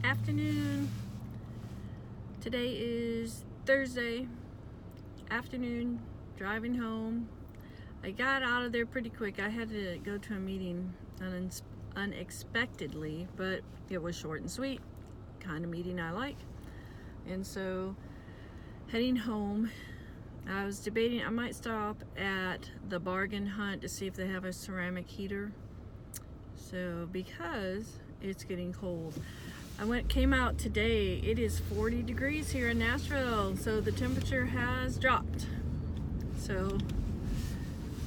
Afternoon. Today is Thursday afternoon, driving home. I got out of there pretty quick. I had to go to a meeting unexpectedly, but it was short and sweet, kind of meeting I like. And so heading home, I was debating I might stop at the Bargain Hunt to see if they have a ceramic heater. So because it's getting cold. Came out today. It is 40 degrees here in Nashville, so the temperature has dropped. So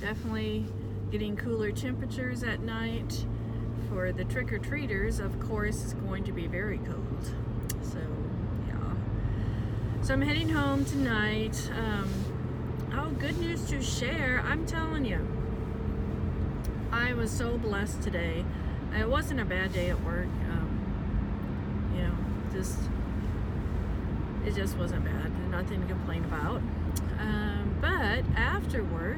definitely getting cooler temperatures at night. For the trick-or-treaters, of course, it's going to be very cold. So yeah. So I'm heading home tonight. Good news to share. I'm telling you, I was so blessed today. It wasn't a bad day at work. It just wasn't bad. Nothing to complain about. But after work,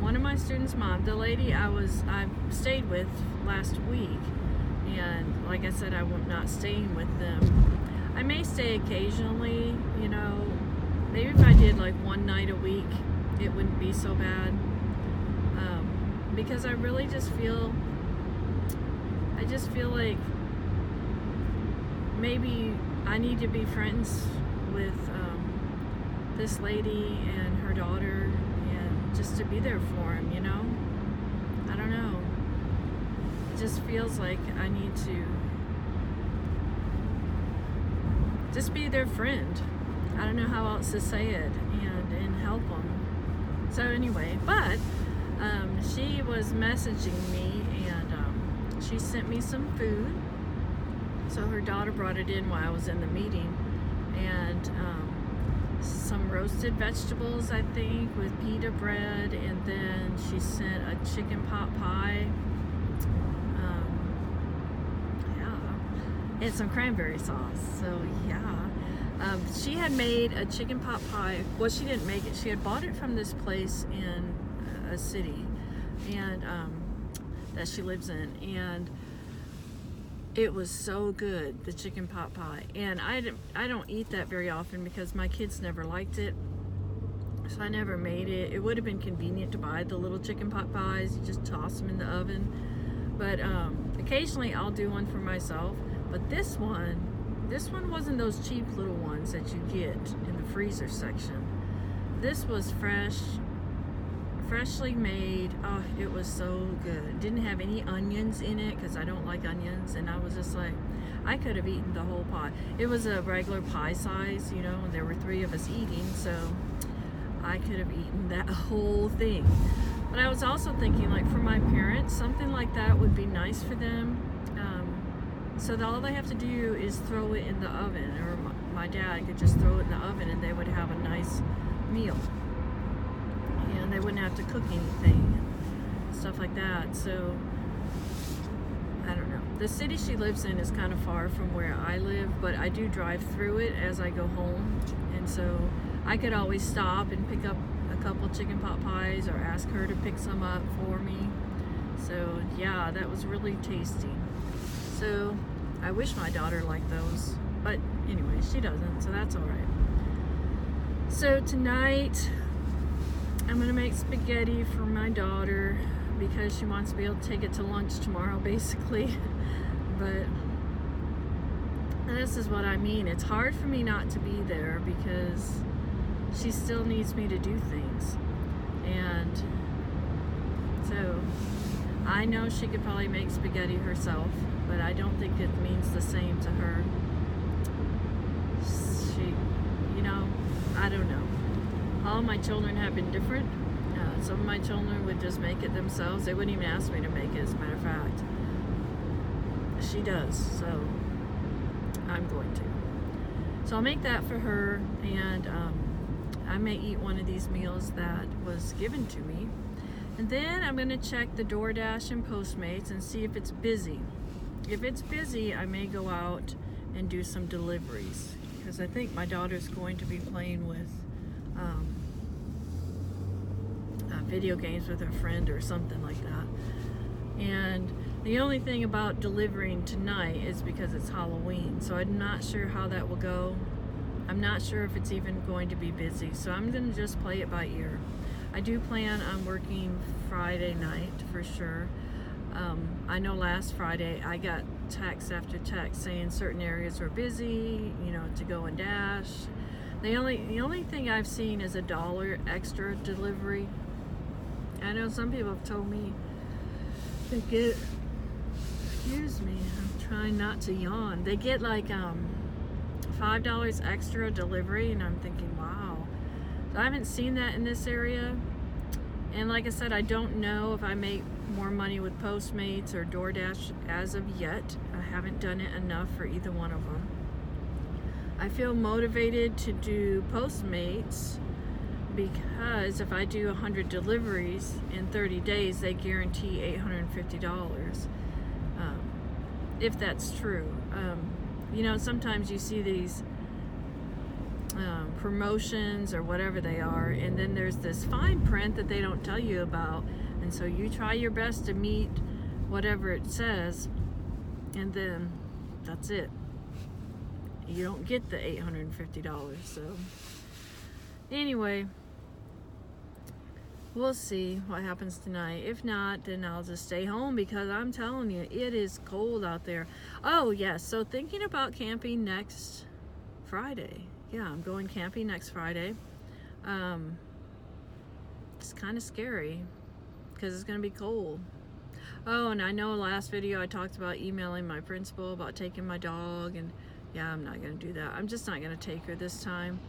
one of my students' mom, the lady I stayed with last week, and like I said, I'm not staying with them. I may stay occasionally, maybe if I did like one night a week, it wouldn't be so bad. Because I really just feel like maybe I need to be friends with this lady and her daughter, and just to be there for him, I don't know. It just feels like I need to just be their friend. I don't know how else to say it, and help them. So anyway, but she was messaging me, and she sent me some food. So her daughter brought it in while I was in the meeting, and some roasted vegetables, I think, with pita bread, and then she sent a chicken pot pie, and some cranberry sauce. So yeah, she had made a chicken pot pie. Well, she didn't make it. She had bought it from this place in a city, and that she lives in, and it was so good, the chicken pot pie. And I don't eat that very often because my kids never liked it, so I never made it. It would have been convenient to buy the little chicken pot pies. You just toss them in the oven. But occasionally I'll do one for myself. But this one wasn't those cheap little ones that you get in the freezer section. This was freshly made. Oh, it was so good. Didn't have any onions in it because I don't like onions, and I was just like, I could have eaten the whole pot. It was a regular pie size, and there were 3 of us eating, so I could have eaten that whole thing. But I was also thinking, like, for my parents, something like that would be nice for them, so that all they have to do is throw it in the oven, or my dad could just throw it in the oven and they would have a nice meal. And they wouldn't have to cook anything, stuff like that. So I don't know. The city she lives in is kind of far from where I live, but I do drive through it as I go home, and so I could always stop and pick up a couple chicken pot pies or ask her to pick some up for me. So yeah, that was really tasty. So I wish my daughter liked those, but anyway, she doesn't, so that's all right. So tonight I'm gonna make spaghetti for my daughter because she wants to be able to take it to lunch tomorrow, basically. But this is what I mean. It's hard for me not to be there because she still needs me to do things. And so I know she could probably make spaghetti herself, but I don't think it means the same to her. She, I don't know. All my children have been different. Some of my children would just make it themselves. They wouldn't even ask me to make it, as a matter of fact. She does, so I'm going to. So I'll make that for her, and I may eat one of these meals that was given to me. And then I'm going to check the DoorDash and Postmates and see if it's busy. If it's busy, I may go out and do some deliveries, because I think my daughter's going to be playing with video games with her friend or something like that. And The only thing about delivering tonight is because it's Halloween, so I'm not sure how that will go. I'm not sure if it's even going to be busy, so I'm going to just play it by ear. I do plan on working Friday night for sure. I know last Friday I got text after text saying certain areas were busy, you know, to go and dash. The only thing I've seen is $1 extra delivery. I know some people have told me they get, excuse me, I'm trying not to yawn. They get like $5 extra delivery, and I'm thinking, wow. So I haven't seen that in this area. And like I said, I don't know if I make more money with Postmates or DoorDash as of yet. I haven't done it enough for either one of them. I feel motivated to do Postmates because if I do 100 deliveries in 30 days, they guarantee $850. If that's true. You know, sometimes you see these promotions or whatever they are, and then there's this fine print that they don't tell you about, and so you try your best to meet whatever it says, and then that's it. You don't get the $850. So anyway, we'll see what happens tonight. If not, then I'll just stay home because I'm telling you, it is cold out there. Oh yes, so thinking about camping next Friday. Yeah, I'm going camping next Friday. It's kind of scary because it's going to be cold. Oh, and I know last video I talked about emailing my principal about taking my dog, and yeah, I'm not going to do that. I'm just not going to take her this time.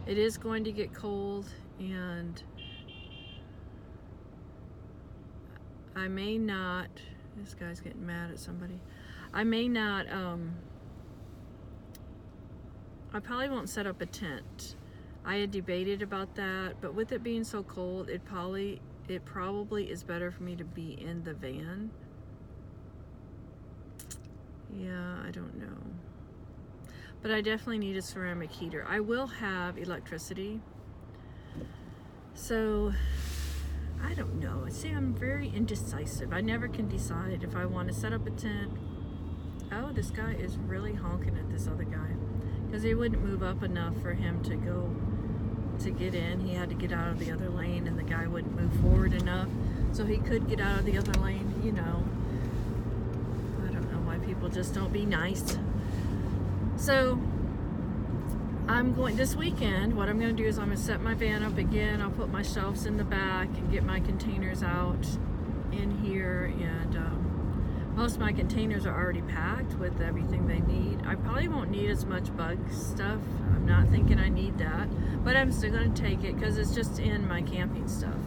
It is going to get cold, and I may not, this guy's getting mad at somebody. I may not, I probably won't set up a tent. I had debated about that, but with it being so cold, it probably is better for me to be in the van. Yeah, I don't know. But I definitely need a ceramic heater. I will have electricity. So, I don't know. See, I'm very indecisive. I never can decide if I want to set up a tent. Oh, this guy is really honking at this other guy. Because he wouldn't move up enough for him to get in. He had to get out of the other lane, and the guy wouldn't move forward enough so he could get out of the other lane. You know, I don't know why people just don't be nice. So I'm going this weekend. What I'm going to do is I'm going to set my van up again. I'll put my shelves in the back and get my containers out in here, and most of my containers are already packed with everything they need. I probably won't need as much bug stuff. I'm not thinking I need that, but I'm still going to take it because it's just in my camping stuff.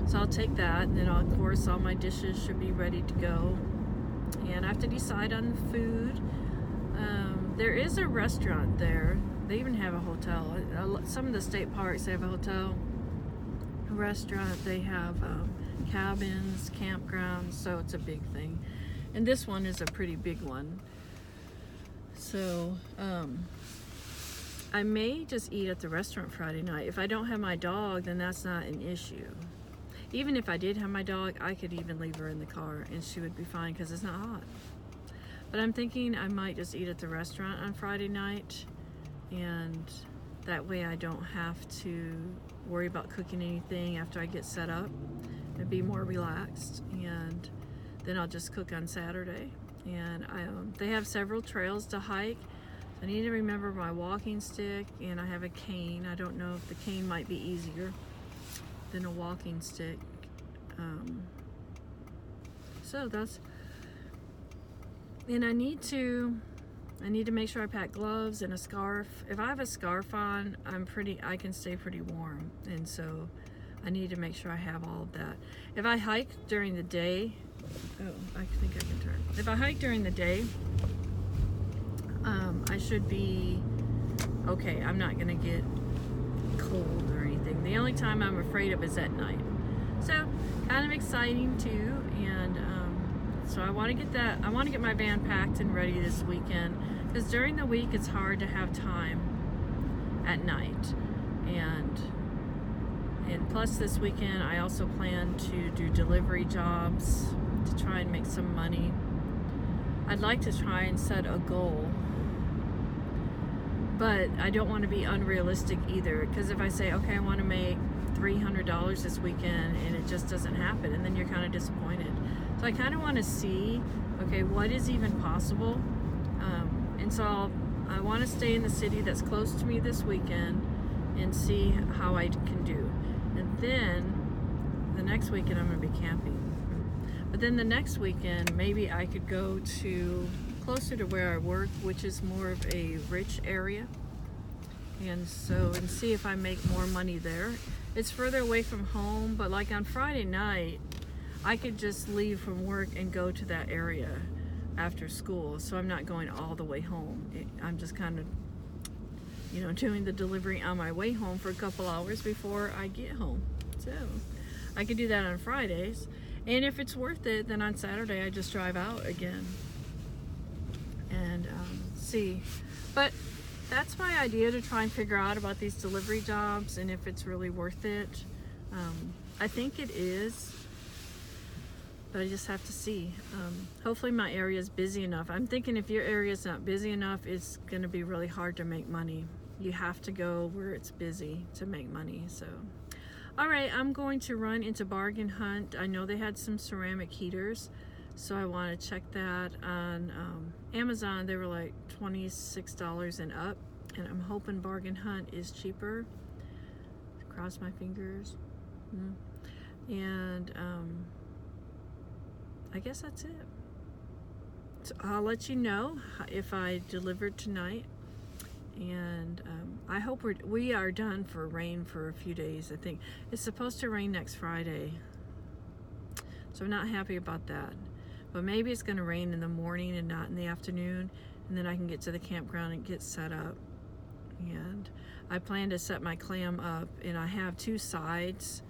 So I'll take that, and then of course all my dishes should be ready to go. And I have to decide on the food. There is a restaurant there. They even have a hotel. Some of the state parks, they have a hotel, a restaurant. They have cabins, campgrounds, so it's a big thing. And this one is a pretty big one. So I may just eat at the restaurant Friday night. If I don't have my dog, then that's not an issue. Even if I did have my dog, I could even leave her in the car and she would be fine because it's not hot. But I'm thinking I might just eat at the restaurant on Friday night, and that way I don't have to worry about cooking anything after I get set up. It'd be more relaxed, and then I'll just cook on Saturday. And they have several trails to hike. I need to remember my walking stick, and I have a cane. I don't know if the cane might be easier than a walking stick. So that's, and I need to make sure I pack gloves and a scarf. If I have a scarf on, I can stay pretty warm, and so I need to make sure I have all of that. If I hike during the day, I think I can turn. If I hike during the day, I should be okay. I'm not gonna get cold or anything. The only time I'm afraid of is at night. So kind of exciting too, and so I want to get that. I want to get my van packed and ready this weekend, because during the week it's hard to have time at night, and plus this weekend I also plan to do delivery jobs to try and make some money. I'd like to try and set a goal, but I don't want to be unrealistic either, because if I say, okay, I want to make $300 this weekend and it just doesn't happen, and then you're kind of disappointed. So I kind of want to see, okay, what is even possible. And so I want to stay in the city that's close to me this weekend and see how I can do. And then the next weekend I'm going to be camping. But then the next weekend, maybe I could go to closer to where I work, which is more of a rich area. And see if I make more money there. It's further away from home, but like on Friday night, I could just leave from work and go to that area after school, so I'm not going all the way home. I'm just kind of, doing the delivery on my way home for a couple hours before I get home. So I could do that on Fridays, and if it's worth it, then on Saturday I just drive out again and see. But that's my idea, to try and figure out about these delivery jobs and if it's really worth it. I think it is, but I just have to see. Hopefully my area is busy enough. I'm thinking if your area is not busy enough, it's going to be really hard to make money. You have to go where it's busy to make money. So, all right, I'm going to run into Bargain Hunt. I know they had some ceramic heaters, so I want to check that on Amazon. They were like $26 and up, and I'm hoping Bargain Hunt is cheaper. Cross my fingers. And I guess that's it. So I'll let you know if I delivered tonight, and I hope we are done for rain for a few days. I think it's supposed to rain next Friday, so I'm not happy about that. But maybe it's going to rain in the morning and not in the afternoon, and then I can get to the campground and get set up. And I plan to set my clam up, and I have 2 sides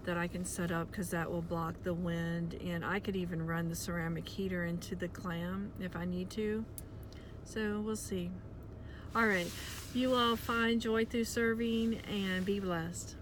that I can set up because that will block the wind, and I could even run the ceramic heater into the clam if I need to. So we'll see. All right, you all find joy through serving and be blessed.